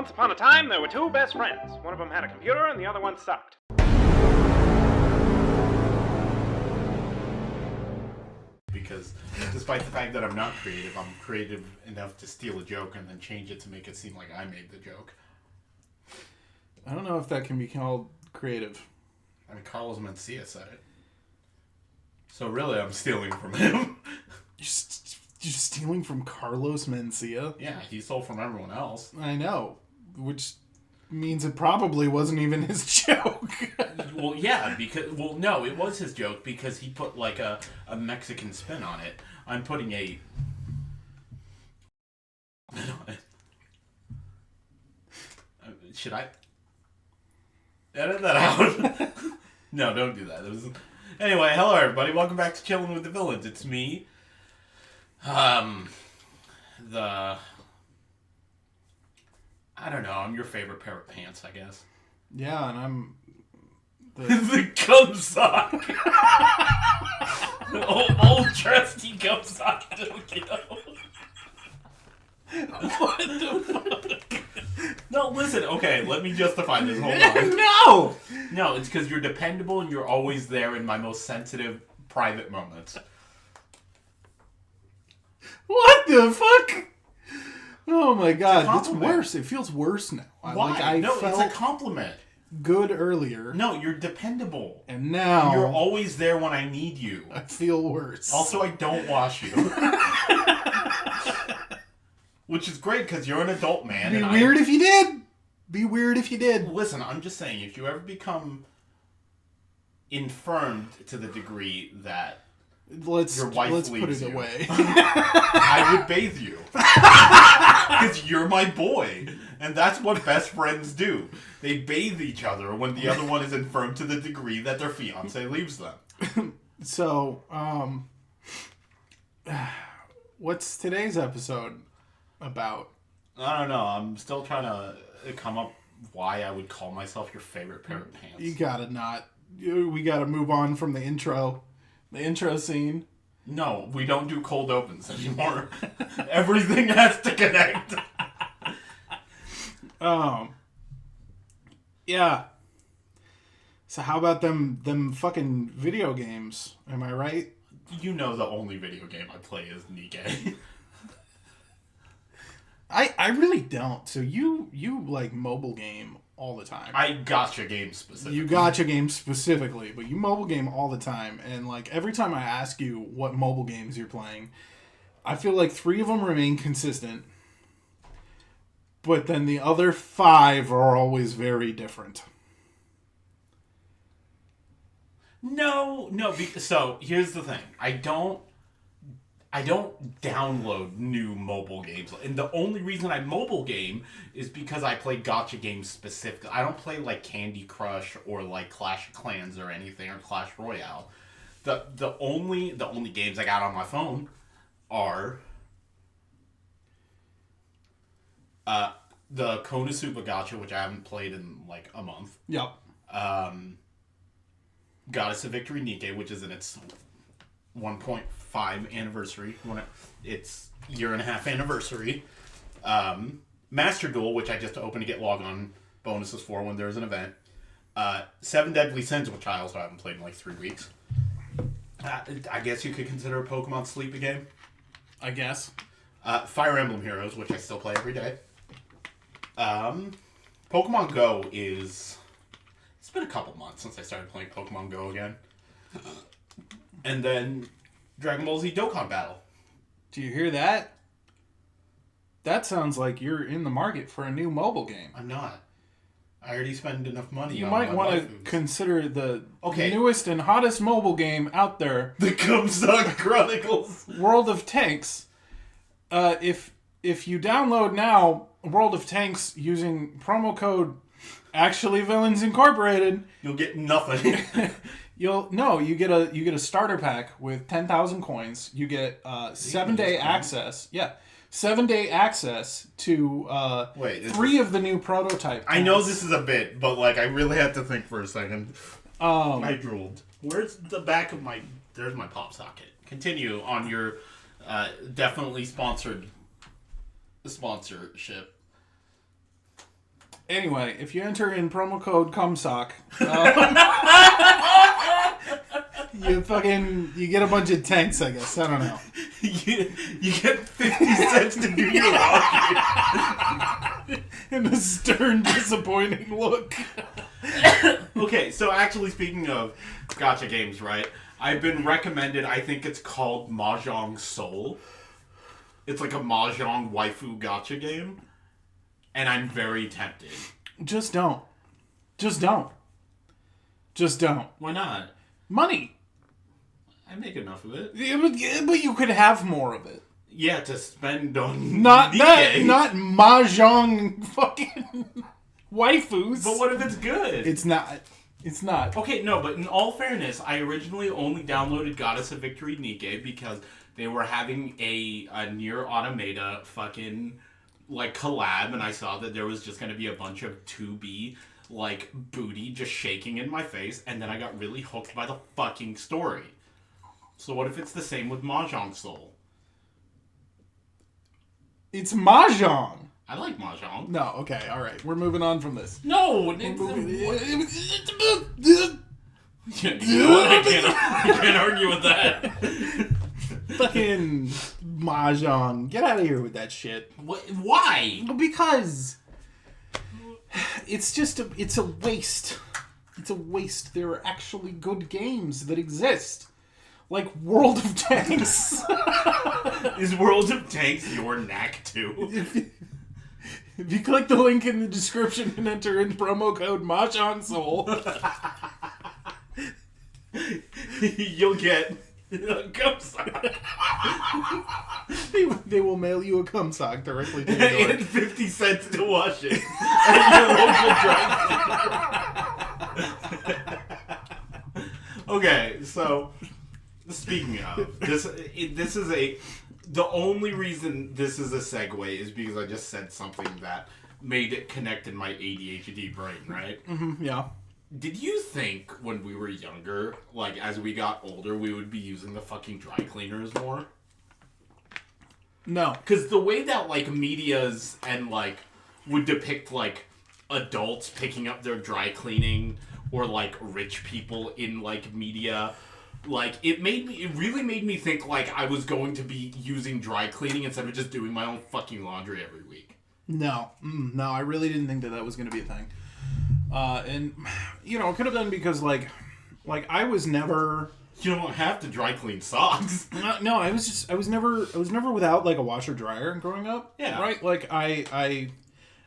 Once upon a time, there were two best friends. One of them had a computer and the other one sucked. Because despite the fact that I'm not creative, I'm creative enough to steal a joke and then change it to make it seem like I made the joke. I don't know if that can be called creative. I mean, Carlos Mencia said it. So really, I'm stealing from him. You're stealing from Carlos Mencia? Yeah, he stole from everyone else. I know. Which means it probably wasn't even his joke. Well, yeah, no, it was his joke because he put like a Mexican spin on it. I'm putting a spin on it. Should I edit that out? No, don't do that. Anyway, hello everybody. Welcome back to Chillin with the Villains. It's me. I don't know. I'm your favorite pair of pants, I guess. Yeah, and I'm the cum sock. old trusty cum sock. What the fuck? No, listen. Okay, let me justify this. Hold on. No, it's because you're dependable and you're always there in my most sensitive, private moments. What the fuck? Oh my god, it's worse. It feels worse now. Why? It's a compliment. Good earlier. No, you're dependable. And now you're always there when I need you. I feel worse. Also, I don't wash you. Which is great because you're an adult man. Be weird if you did. Be weird if you did. Listen, I'm just saying, if you ever become infirmed to the degree that your wife let's leaves put it you, away. I would bathe you. Because you're my boy. And that's what best friends do. They bathe each other when the other one is infirm to the degree that their fiance leaves them. So, what's today's episode about? I don't know. I'm still trying to come up why I would call myself your favorite pair of pants. You gotta not. We gotta move on from the intro. The intro scene. No, we don't do cold opens anymore. Everything has to connect. Yeah. So how about them fucking video games? Am I right? You know the only video game I play is Nikkei. I really don't. So you like mobile game all the time. I gotcha game specifically. You gotcha game specifically, but you mobile game all the time. And like every time I ask you what mobile games you're playing, I feel like 3 of them remain consistent. But then the other 5 are always very different. No. So here's the thing. I don't download new mobile games. And the only reason I mobile game is because I play gacha games specifically. I don't play like Candy Crush or like Clash of Clans or anything or Clash Royale. The only games I got on my phone are the Konosuba gacha, which I haven't played in like a month. Yep. Goddess of Victory Nikkei, which is in its 1.5 anniversary, its 1.5 year anniversary. Master Duel, which I just opened to get log-on bonuses for when there's an event. 7 Deadly Sins, which I also haven't played in like 3 weeks. I guess you could consider a Pokemon Sleepy game. I guess. Fire Emblem Heroes, which I still play every day. Pokemon Go is... It's been a couple months since I started playing Pokemon Go again. And then Dragon Ball Z Dokkan Battle. Do you hear that? That sounds like you're in the market for a new mobile game. I'm not. I already spend enough money you on might want to consider the newest and hottest mobile game out there. The Cumsuck Chronicles. World of Tanks. If you download now World of Tanks using promo code ActuallyVillains Incorporated, you'll get nothing. You get a starter pack with 10,000 coins. You get 7-day access. Yeah. 7-day access to 3 of the new prototype. I know this is a bit, but like I really had to think for a second. I drooled. Where's the back of my... There's my pop socket. Continue on your definitely sponsorship. Anyway, if you enter in promo code CUMSOCK, you get a bunch of tanks, I guess. I don't know. you get 50 cents to do your laundry. And a stern, disappointing look. Okay, so actually speaking of gacha games, right? I've been recommended, I think it's called Mahjong Soul. It's like a Mahjong waifu gacha game. And I'm very tempted. Just don't. Just don't. Just don't. Why not? Money. I make enough of it. Yeah, but you could have more of it. Yeah, to spend on Not Nikkei. not mahjong fucking waifus. But what if it's good? It's not. It's not. Okay, no, but in all fairness, I originally only downloaded Goddess of Victory Nikkei because they were having a Nier Automata fucking like collab, and I saw that there was just going to be a bunch of 2B like booty just shaking in my face, and then I got really hooked by the fucking story. So what if it's the same with Mahjong Soul? It's mahjong. I like Mahjong. No, okay, all right. We're moving on from this. No, You know what? I can't argue with that. Fucking mahjong. Get out of here with that shit. Why? Because it's just it's a waste. It's a waste. There are actually good games that exist. Like World of Tanks. Is World of Tanks your knack too? If you click the link in the description and enter in promo code Mahjong Soul, you'll get a cum sock. they will mail you a cum sock directly to your door. And 50 cents to wash it at your local dry cleaner. Okay, so speaking of this, this is the only reason this is a segue is because I just said something that made it connect in my ADHD brain, right? Mm-hmm, yeah. Did you think when we were younger, like as we got older, we would be using the fucking dry cleaners more? No. Because the way that like medias and like would depict like adults picking up their dry cleaning or like rich people in like media, like it really made me think like I was going to be using dry cleaning instead of just doing my own fucking laundry every week. No. No, I really didn't think that was going to be a thing. And you know, it could have been because like I was never. You don't have to dry clean socks. No, I was never without like a washer dryer growing up. Yeah. Right. Like I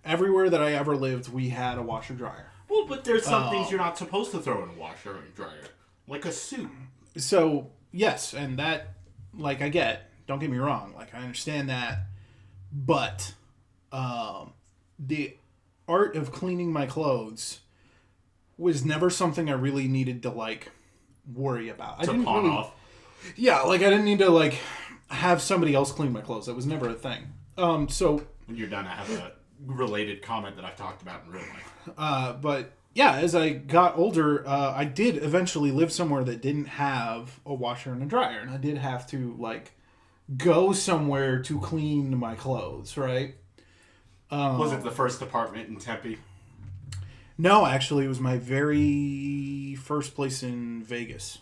everywhere that I ever lived, we had a washer dryer. Well, but there's some things you're not supposed to throw in a washer or dryer, like a suit. So yes, and that like I get. Don't get me wrong. Like I understand that, but the art of cleaning my clothes was never something I really needed to like worry about. I didn't pawn really, off. Yeah, like I didn't need to like have somebody else clean my clothes. That was never a thing. So When you're done, I have a related comment that I've talked about in real life. but yeah, as I got older, I did eventually live somewhere that didn't have a washer and a dryer, and I did have to like go somewhere to clean my clothes, right? Was it the first apartment in Tempe? No, actually, it was my very first place in Vegas.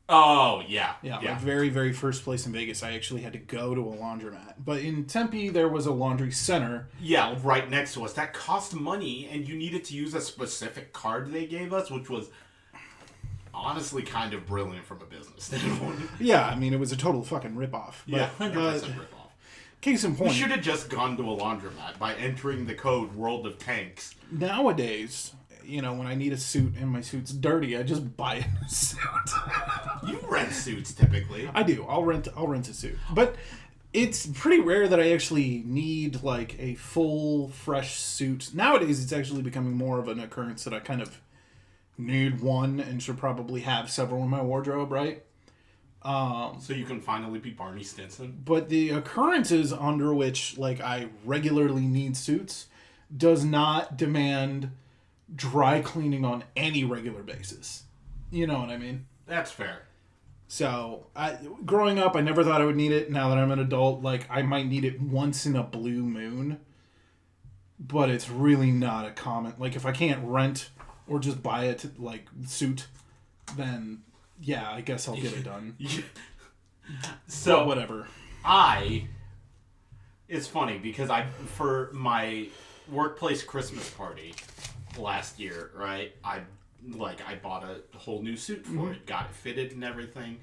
Oh, yeah. Yeah, my very, very first place in Vegas. I actually had to go to a laundromat. But in Tempe, there was a laundry center. Yeah, right next to us. That cost money, and you needed to use a specific card they gave us, which was honestly kind of brilliant from a business standpoint. Yeah, I mean, it was a total fucking ripoff. Yeah, 100% ripoff. Case in point. We should have just gone to a laundromat by entering the code World of Tanks. Nowadays, you know, when I need a suit and my suit's dirty, I just buy a new suit. You rent suits typically. I do. I'll rent a suit. But it's pretty rare that I actually need like a full fresh suit. Nowadays it's actually becoming more of an occurrence that I kind of need one and should probably have several in my wardrobe, right? So you can finally be Barney Stinson. But the occurrences under which like I regularly need suits does not demand dry cleaning on any regular basis. You know what I mean? That's fair. So, growing up, I never thought I would need it. Now that I'm an adult, like, I might need it once in a blue moon. but it's really not a common. Like, if I can't rent or just buy a like suit, then yeah, I guess I'll get it done. So but whatever. It's funny because for my workplace Christmas party last year, right? I bought a whole new suit for it, got it fitted and everything.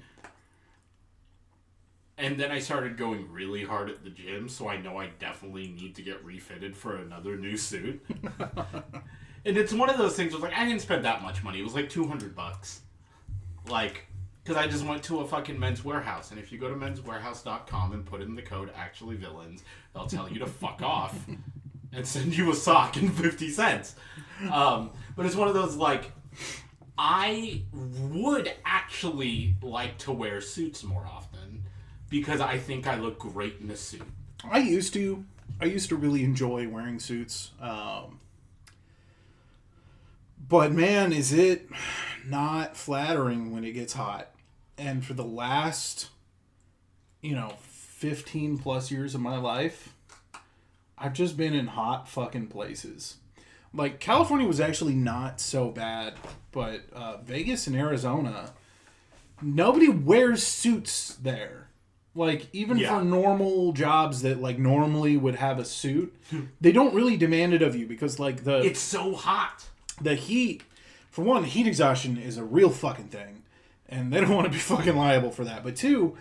And then I started going really hard at the gym, so I know I definitely need to get refitted for another new suit. And it's one of those things where, like, I didn't spend that much money. It was like $200. Like, because I just went to a fucking Men's Warehouse. And if you go to menswarehouse.com and put in the code ActuallyVillains, they'll tell you to fuck off and send you a sock and 50 cents. But it's one of those, like, I would actually like to wear suits more often because I think I look great in a suit. I used to really enjoy wearing suits. But man, is it not flattering when it gets hot. And for the last, 15 plus years of my life, I've just been in hot fucking places. Like, California was actually not so bad, but Vegas and Arizona, nobody wears suits there. Like, even for normal jobs that, like, normally would have a suit, they don't really demand it of you because, like, it's so hot. The heat, for one, heat exhaustion is a real fucking thing, and they don't want to be fucking liable for that. But two,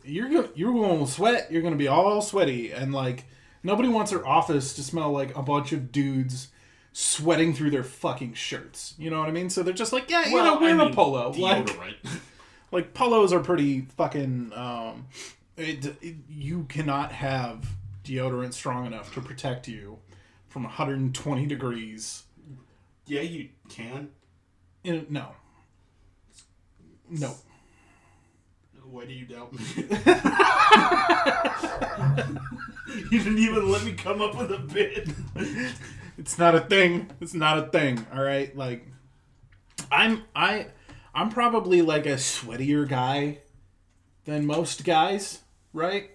you're going to sweat, you're going to be all sweaty, and, like, nobody wants their office to smell like a bunch of dudes sweating through their fucking shirts. You know what I mean? So they're just like, yeah, wear a polo. Like, polos are pretty fucking... you cannot have deodorant strong enough to protect you from 120 degrees. Yeah, you can. No. Why do you doubt me? You didn't even let me come up with a bit. It's not a thing. It's not a thing. All right, like I'm probably like a sweatier guy than most guys, right?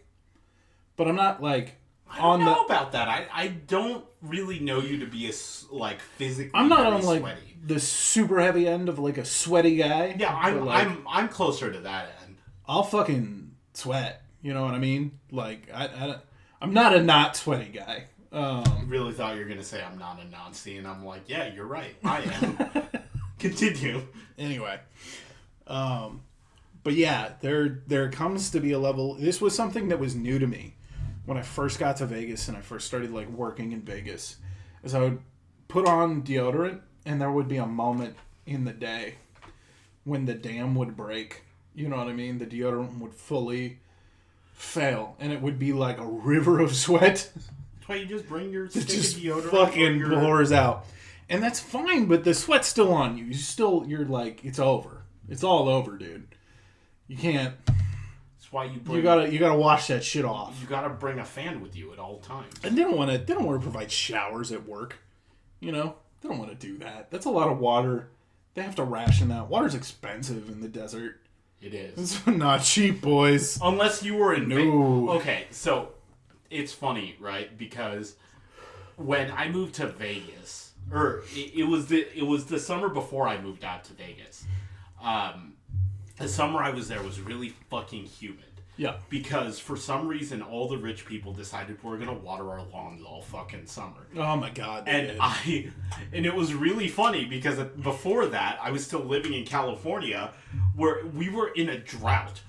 But I'm not like I don't know about that. I don't really know you to be physically. I'm not on sweaty. Like the super heavy end of like a sweaty guy. Yeah, I'm closer to that end. I'll fucking sweat. You know what I mean? Like I'm not a not sweaty guy. I really thought you were gonna say I'm not a Nazi, and I'm like, yeah, you're right. I am. Continue. Anyway, but yeah, there comes to be a level. This was something that was new to me when I first got to Vegas and I first started like working in Vegas. Is I would put on deodorant, and there would be a moment in the day when the dam would break. You know what I mean? The deodorant would fully fail, and it would be like a river of sweat. That's why you just bring your stick of deodorant. Fucking pours out. And that's fine, but the sweat's still on you. You're like, it's over. It's all over, dude. You can't. That's why you gotta wash that shit off. You gotta bring a fan with you at all times. And they don't want to provide showers at work. They don't want to do that. That's a lot of water. They have to ration that. Water's expensive in the desert. It is. It's not cheap, boys. Unless you were in No. Okay, so it's funny, right? Because when I moved to Vegas, it was the summer before I moved out to Vegas. The summer I was there was really fucking humid. Yeah. Because for some reason, all the rich people decided we're gonna water our lawns all fucking summer. Oh my god. And it was really funny because before that, I was still living in California, where we were in a drought,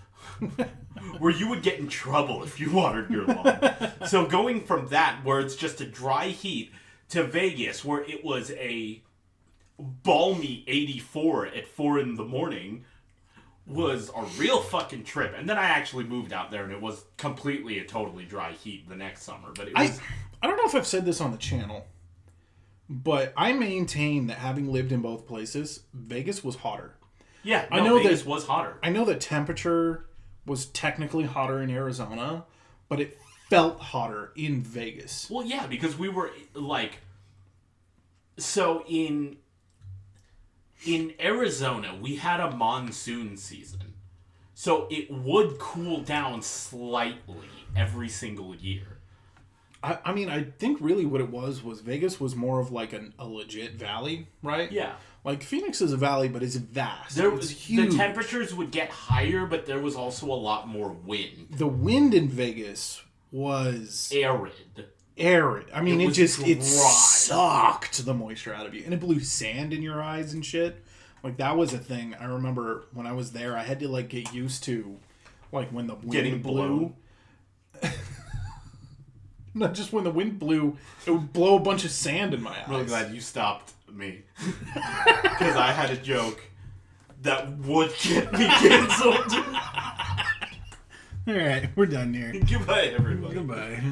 where you would get in trouble if you watered your lawn. So going from that, where it's just a dry heat, to Vegas, where it was a balmy 84 at 4 a.m, was a real fucking trip. And then I actually moved out there, and it was completely a totally dry heat the next summer. But it was... I don't know if I've said this on the channel, but I maintain that having lived in both places, Vegas was hotter. Yeah, I know Vegas was hotter. I know the temperature was technically hotter in Arizona, but it felt hotter in Vegas. Well, yeah, because we were like... So in Arizona, we had a monsoon season. So it would cool down slightly every single year. I mean, I think really what it was Vegas was more of like a legit valley, right? Yeah. Like, Phoenix is a valley, but it's vast. There It's was huge. The temperatures would get higher, but there was also a lot more wind. The wind in Vegas was Arid. I mean, It it dry. sucked the moisture out of you. And it blew sand in your eyes and shit. Like, that was a thing. I remember when I was there, I had to, like, get used to, like, when the wind Getting blew. Not just when the wind blew, it would blow a bunch of sand in my eyes. I'm really glad you stopped me. Because I had a joke that would get me canceled. All right, we're done here. Goodbye, everybody. Goodbye.